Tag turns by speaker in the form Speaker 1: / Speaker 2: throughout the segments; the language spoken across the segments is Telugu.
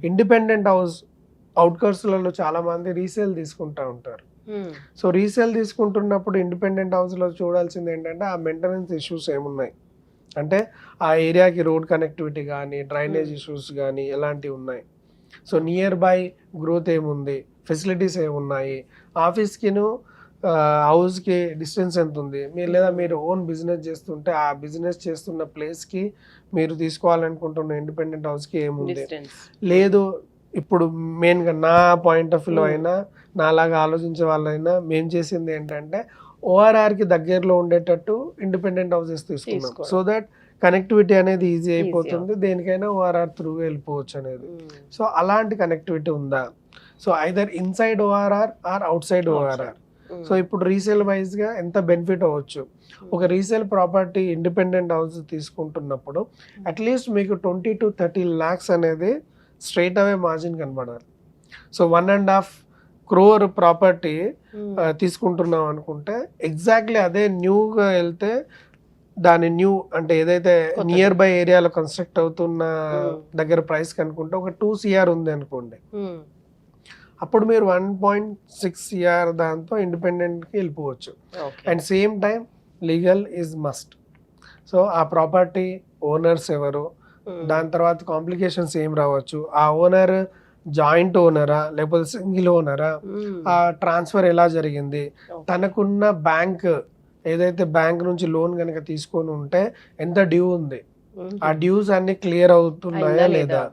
Speaker 1: ఇండిపెండెంట్ హౌస్ అవుట్కర్స్లలో చాలా మంది రీసేల్ తీసుకుంటా ఉంటారు. సో రీసేల్ తీసుకుంటున్నప్పుడు ఇండిపెండెంట్ హౌస్లో చూడాల్సింది ఏంటంటే ఆ మెయింటెనెన్స్ ఇష్యూస్ ఏమున్నాయి, అంటే ఆ ఏరియాకి రోడ్ కనెక్టివిటీ కానీ డ్రైనేజ్ ఇష్యూస్ కానీ ఎలాంటివి ఉన్నాయి, సో నియర్ బై గ్రోత్ ఏముంది, ఫెసిలిటీస్ ఏమున్నాయి, ఆఫీస్కిను హౌస్కి డిస్టెన్స్ ఎంత ఉంది, మీరు లేదా మీరు ఓన్ బిజినెస్ చేస్తుంటే ఆ బిజినెస్ చేస్తున్న ప్లేస్కి మీరు తీసుకోవాలనుకుంటున్న ఇండిపెండెంట్ హౌస్కి ఏముంది, లేదు ఇప్పుడు మెయిన్గా నా పాయింట్ ఆఫ్ వ్యూలో అయినా నాలాగా ఆలోచించే వాళ్ళైనా మేము చేసింది ఏంటంటే ఓఆర్ఆర్కి దగ్గరలో ఉండేటట్టు ఇండిపెండెంట్ హౌసెస్ తీసుకున్నాం. సో దట్ కనెక్టివిటీ అనేది ఈజీ అయిపోతుంది, దేనికైనా ఓఆర్ఆర్ త్రూగా వెళ్ళిపోవచ్చు అనేది. సో అలాంటి కనెక్టివిటీ ఉందా, so either inside ORR or outside ORR. So ఇప్పుడు రీసేల్ వైజ్గా ఎంత బెనిఫిట్ అవ్వచ్చు, ఒక రీసేల్ ప్రాపర్టీ ఇండిపెండెంట్ హౌస్ తీసుకుంటున్నప్పుడు అట్లీస్ట్ మీకు 20 to 30 lakhs అనేది స్ట్రైట్ అవే మార్జిన్ కనబడాలి. సో 1.5 crore ప్రాపర్టీ తీసుకుంటున్నాం అనుకుంటే ఎగ్జాక్ట్లీ అదే న్యూగా వెళ్తే దాని న్యూ అంటే ఏదైతే నియర్ బై ఏరియాలో కన్స్ట్రక్ట్ అవుతున్న దగ్గర ప్రైస్ కనుకుంటే ఒక 2 CR ఉంది అనుకోండి, అప్పుడు మీరు 1.6 CR దాంతో ఇండిపెండెంట్కి వెళ్ళిపోవచ్చు. And same time legal is must. So ఆ ప్రాపర్టీ ఓనర్స్ ఎవరు, దాని తర్వాత కాంప్లికేషన్స్ ఏం రావచ్చు, ఆ ఓనర్ జాయింట్ ఓనరా లేకపోతే సింగిల్ ఓనరా, ఆ ట్రాన్స్ఫర్ ఎలా జరిగింది, తనకున్న బ్యాంక్ ఏదైతే బ్యాంక్ నుంచి లోన్ కనుక తీసుకొని ఉంటే ఎంత డ్యూ ఉంది, ఆ డ్యూస్ అన్ని క్లియర్ అవుతున్నాయా లేదా,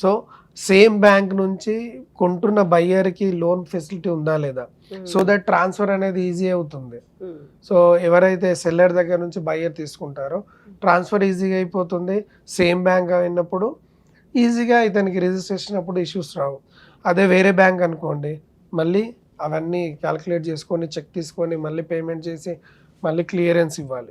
Speaker 1: సో సేమ్ బ్యాంక్ నుంచి కొంటున్న బయ్యర్కి లోన్ ఫెసిలిటీ ఉందా లేదా, సో దట్ ట్రాన్స్ఫర్ అనేది ఈజీ అవుతుంది. సో ఎవరైతే సెల్లర్ దగ్గర నుంచి బయ్యర్ తీసుకుంటారో ట్రాన్స్ఫర్ ఈజీగా అయిపోతుంది, సేమ్ బ్యాంక్ అయినప్పుడు ఈజీగా ఇతనికి రిజిస్ట్రేషన్ అప్పుడు ఇష్యూస్ రావు. అదే వేరే బ్యాంక్ అనుకోండి, మళ్ళీ అవన్నీ క్యాలిక్యులేట్ చేసుకొని చెక్ తీసుకొని మళ్ళీ పేమెంట్ చేసి మళ్ళీ క్లియరెన్స్ ఇవ్వాలి.